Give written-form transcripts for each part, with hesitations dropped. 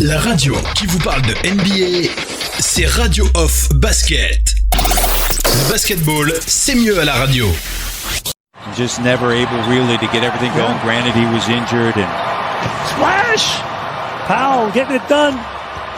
La radio qui vous parle de NBA, c'est Radio Off Basket. Le basketball, c'est mieux à la radio. Just never able really to get everything going. Granted, he was injured and splash. Powell getting it done.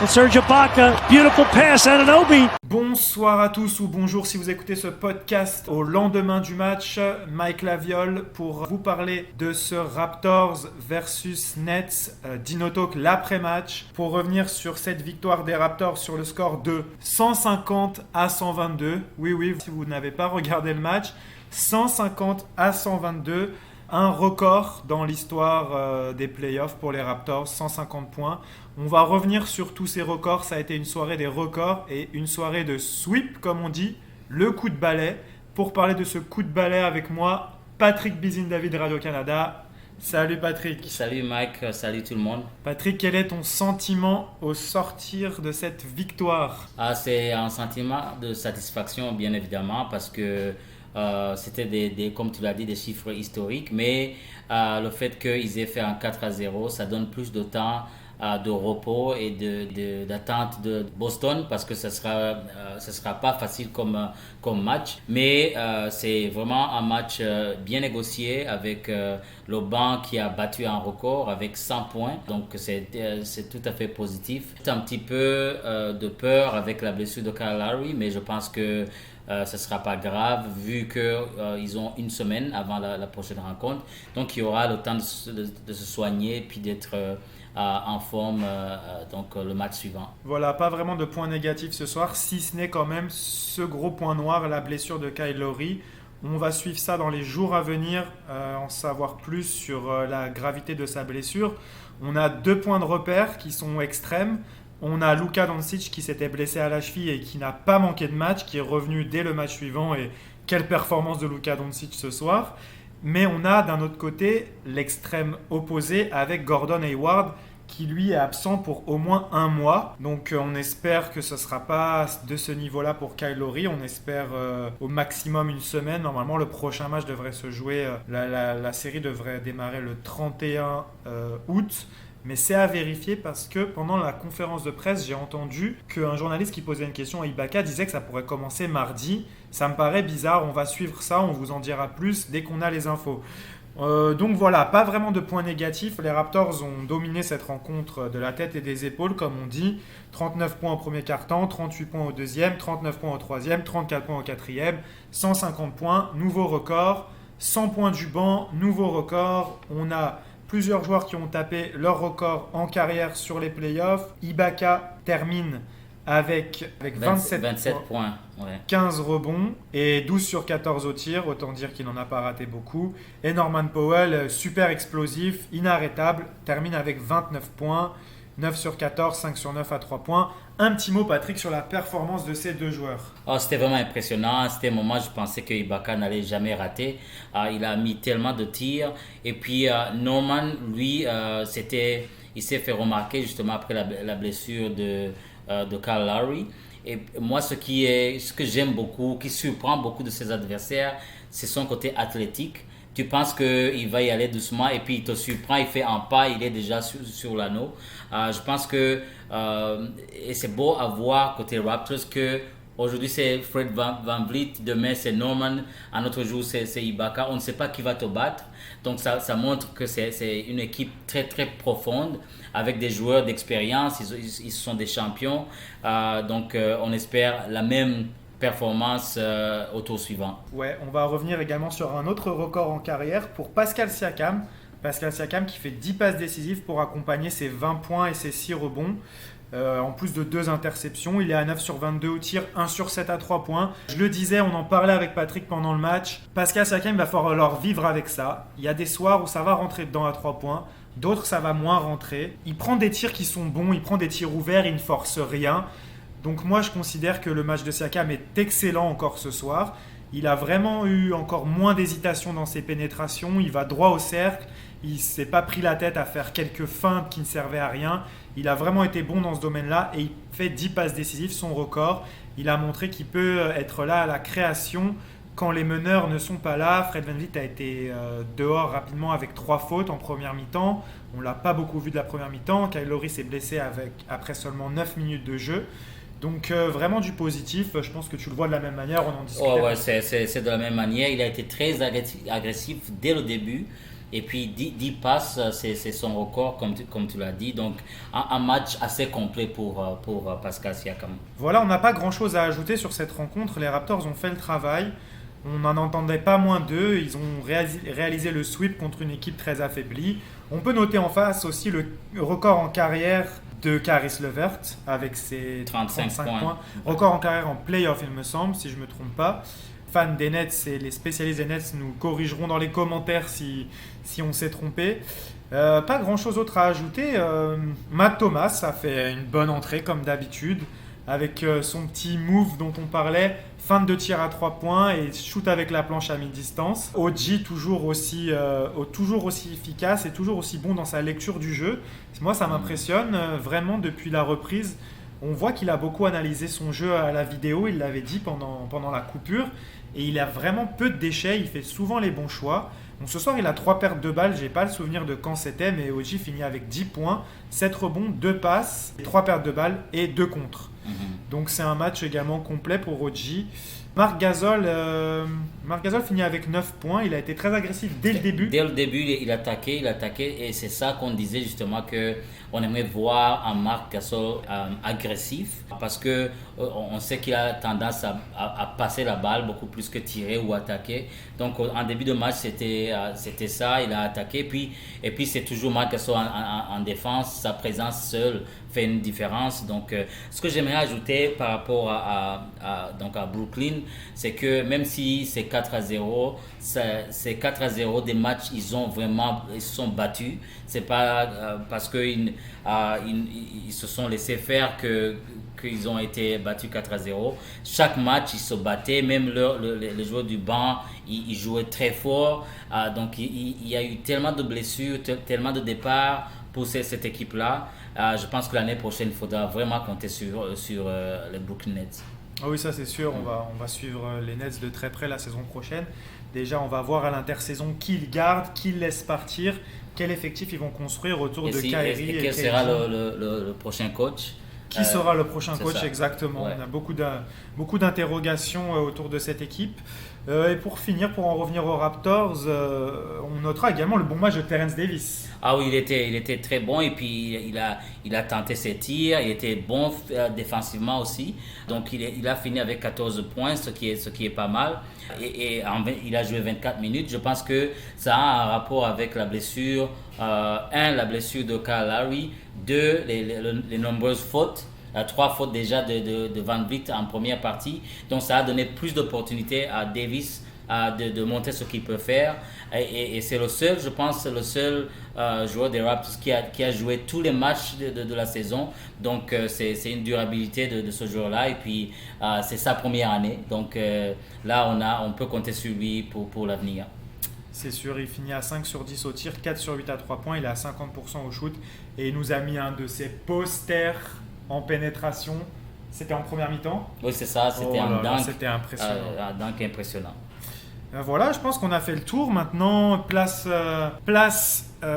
And Serge Ibaka, beautiful pass, Anunoby. Bonsoir à tous ou bonjour si vous écoutez ce podcast au lendemain du match. Mike Laviole pour vous parler de ce Raptors versus Nets Dino Talk l'après-match. Pour revenir sur cette victoire des Raptors sur le score de 150-122. Oui, si vous n'avez pas regardé le match, 150-122. Un record dans l'histoire des playoffs pour les Raptors, 150 points. On va revenir sur tous ces records. Ça a été une soirée des records et une soirée de sweep, comme on dit, le coup de balai. Pour parler de ce coup de balai avec moi, Patrick Bizine-David, Radio-Canada. Salut Patrick. Salut Mike, salut tout le monde. Patrick, quel est ton sentiment au sortir de cette victoire ? C'est un sentiment de satisfaction, bien évidemment, parce que c'était comme tu l'as dit, des chiffres historiques, mais le fait qu'ils aient fait un 4-0, ça donne plus de temps de repos et d'attente de Boston, parce que ce sera pas facile comme match, mais c'est vraiment un match bien négocié avec le banc qui a battu un record avec 100 points, donc c'est tout à fait positif. C'est un petit peu de peur avec la blessure de Kyle Lowry, mais je pense que ce ne sera pas grave vu qu'ils ont une semaine avant la prochaine rencontre. Donc, il y aura le temps de se soigner et puis d'être en forme donc le match suivant. Voilà, pas vraiment de points négatifs ce soir, si ce n'est quand même ce gros point noir, la blessure de Kyle Lowry. On va suivre ça dans les jours à venir, en savoir plus sur la gravité de sa blessure. On a 2 points de repère qui sont extrêmes. On a Luka Doncic qui s'était blessé à la cheville et qui n'a pas manqué de match, qui est revenu dès le match suivant. Et quelle performance de Luka Doncic ce soir. Mais on a d'un autre côté l'extrême opposé avec Gordon Hayward qui lui est absent pour au moins 1 mois. Donc on espère que ce ne sera pas de ce niveau-là pour Kyle Lowry. On espère au maximum une semaine. Normalement le prochain match devrait se jouer, la série devrait démarrer le 31 août. Mais c'est à vérifier parce que pendant la conférence de presse, j'ai entendu qu'un journaliste qui posait une question à Ibaka disait que ça pourrait commencer mardi. Ça me paraît bizarre, on va suivre ça, on vous en dira plus dès qu'on a les infos. Donc voilà, pas vraiment de points négatifs. Les Raptors ont dominé cette rencontre de la tête et des épaules, comme on dit. 39 points au premier quart-temps, 38 points au deuxième, 39 points au troisième, 34 points au quatrième, 150 points, nouveau record. 100 points du banc, nouveau record. On a plusieurs joueurs qui ont tapé leur record en carrière sur les playoffs. Ibaka termine avec 27 points, ouais. 15 rebonds et 12 sur 14 au tir, autant dire qu'il n'en a pas raté beaucoup. Et Norman Powell, super explosif, inarrêtable, termine avec 29 points, 9 sur 14, 5 sur 9 à 3 points. Un petit mot, Patrick, sur la performance de ces 2 joueurs. C'était vraiment impressionnant. C'était un moment, je pensais que Ibaka n'allait jamais rater. Il a mis tellement de tirs. Et puis, Norman, lui, il s'est fait remarquer justement après la blessure de Kyle Lowry. Et moi, ce que j'aime beaucoup, qui surprend beaucoup de ses adversaires, c'est son côté athlétique. Tu penses qu'il va y aller doucement et puis il te surprend, il fait un pas, il est déjà sur l'anneau. Je pense que et c'est beau à voir côté Raptors que aujourd'hui c'est Fred VanVleet, demain c'est Norman, un autre jour c'est Ibaka. On ne sait pas qui va te battre. Donc ça montre que c'est une équipe très très profonde avec des joueurs d'expérience. Ils sont des champions. Donc on espère la même performance au tour suivant. Ouais, on va revenir également sur un autre record en carrière pour Pascal Siakam. Pascal Siakam qui fait 10 passes décisives pour accompagner ses 20 points et ses 6 rebonds. En plus de 2 interceptions, il est à 9 sur 22 au tir, 1 sur 7 à 3 points. Je le disais, on en parlait avec Patrick pendant le match. Pascal Siakam, il va falloir vivre avec ça. Il y a des soirs où ça va rentrer dedans à 3 points. D'autres, ça va moins rentrer. Il prend des tirs qui sont bons, il prend des tirs ouverts, il ne force rien. Donc moi, je considère que le match de Siakam est excellent encore ce soir. Il a vraiment eu encore moins d'hésitation dans ses pénétrations. Il va droit au cercle. Il ne s'est pas pris la tête à faire quelques feintes qui ne servaient à rien. Il a vraiment été bon dans ce domaine-là et il fait 10 passes décisives, son record. Il a montré qu'il peut être là à la création quand les meneurs ne sont pas là. Fred VanVleet a été dehors rapidement avec 3 fautes en première mi-temps. On ne l'a pas beaucoup vu de la première mi-temps. Kyle Lowry s'est blessé après seulement 9 minutes de jeu. Donc vraiment du positif. Je pense que tu le vois de la même manière. On en discute. Ouais, c'est de la même manière. Il a été très agressif dès le début. Et puis 10 passes, c'est son record, comme tu l'as dit. Donc un match assez complet pour Pascal Siakam. Voilà, on n'a pas grand-chose à ajouter sur cette rencontre. Les Raptors ont fait le travail. On n'en entendait pas moins d'eux. Ils ont réalisé le sweep contre une équipe très affaiblie. On peut noter en face aussi le record en carrière de Caris LeVert avec ses 35 points. Record en carrière en playoff, il me semble, si je ne me trompe pas. Fans des Nets et les spécialistes des Nets nous corrigeront dans les commentaires si on s'est trompé. Pas grand-chose d'autre à ajouter. Matt Thomas a fait une bonne entrée comme d'habitude avec son petit move dont on parlait, feinte de tir à 3 points et shoot avec la planche à mi-distance. OG toujours aussi efficace et toujours aussi bon dans sa lecture du jeu. Moi, ça m'impressionne vraiment depuis la reprise. On voit qu'il a beaucoup analysé son jeu à la vidéo, il l'avait dit pendant la coupure. Et il a vraiment peu de déchets, il fait souvent les bons choix. Bon, ce soir, il a 3 pertes de balles, j'ai pas le souvenir de quand c'était, mais OG finit avec 10 points, 7 rebonds, 2 passes, 3 pertes de balles et 2 contres. Donc c'est un match également complet pour OG. Marc Gasol finit avec 9 points, il a été très agressif dès le début. Dès le début, il attaquait et c'est ça qu'on disait justement qu'on aimerait voir un Marc Gasol agressif parce qu'on sait qu'il a tendance à passer la balle beaucoup plus que tirer ou attaquer. Donc en début de match, c'était ça, il a attaqué. Et puis c'est toujours Marc Gasol en défense, sa présence seule fait une différence. Donc ce que j'aimerais ajouter par rapport à Brooklyn, c'est que même si c'est 4-0, c'est 4-0 des matchs, ils se sont battus. C'est pas parce qu'ils se sont laissés faire qu'ils ont été battus 4-0. Chaque match, ils se battaient. Même les joueurs du banc, ils jouaient très fort. Donc il y a eu tellement de blessures, tellement de départs pour cette équipe-là. Je pense que l'année prochaine, il faudra vraiment compter sur les Brooklyn Nets. Ah oui, ça c'est sûr, on va suivre les Nets de très près la saison prochaine. Déjà, on va voir à l'intersaison qui ils gardent, qui ils laissent partir, quel effectif ils vont construire autour de Kyrie. Et quel sera le prochain coach? Qui sera le prochain coach ça. Exactement. Ouais. On a beaucoup d'interrogations autour de cette équipe. Et pour finir, pour en revenir aux Raptors, on notera également le bon match de Terence Davis. Ah oui, il était très bon et puis il a tenté ses tirs, il était bon défensivement aussi. Donc il a fini avec 14 points, ce qui est pas mal. Et il a joué 24 minutes. Je pense que ça a un rapport avec la blessure. La blessure de Kyle Lowry. 2, les nombreuses fautes. 3 fautes déjà de VanVleet en première partie. Donc ça a donné plus d'opportunités à Davis de montrer ce qu'il peut faire. Et c'est le seul joueur des Raptors qui a joué tous les matchs de la saison. Donc c'est une durabilité de ce joueur-là. Et puis c'est sa première année. Donc là, on peut compter sur lui pour l'avenir. C'est sûr, il finit à 5 sur 10 au tir, 4 sur 8 à 3 points. Il est à 50% au shoot. Et il nous a mis un de ses posters en pénétration. C'était en première mi-temps. Oui, c'est ça. C'était un dunk. C'était impressionnant. Un dunk impressionnant. Voilà, je pense qu'on a fait le tour. Maintenant, place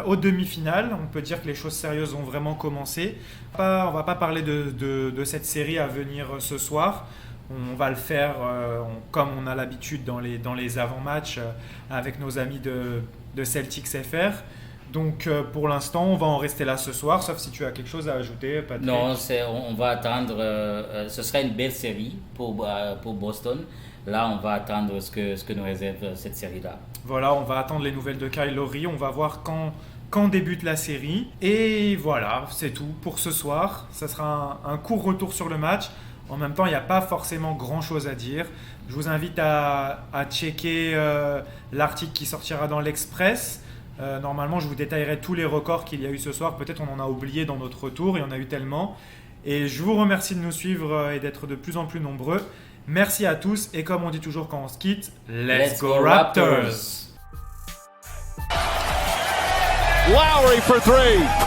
aux demi-finales. On peut dire que les choses sérieuses ont vraiment commencé. On ne va pas parler de cette série à venir ce soir. On va le faire comme on a l'habitude dans les avant-matchs avec nos amis de Celtics FR. Donc pour l'instant, on va en rester là ce soir, sauf si tu as quelque chose à ajouter, Patrick. Non, on va attendre. Ce sera une belle série pour Boston. Là, on va attendre ce que nous réserve cette série-là. Voilà, on va attendre les nouvelles de Kyle Lowry. On va voir quand débute la série. Et voilà, c'est tout pour ce soir. Ça sera un court retour sur le match. En même temps, il n'y a pas forcément grand-chose à dire. Je vous invite à checker l'article qui sortira dans l'Express. Normalement, je vous détaillerai tous les records qu'il y a eu ce soir. Peut-être on en a oublié dans notre retour, il y en a eu tellement. Et je vous remercie de nous suivre et d'être de plus en plus nombreux. Merci à tous et comme on dit toujours quand on se quitte, let's go Raptors! Lowry for 3.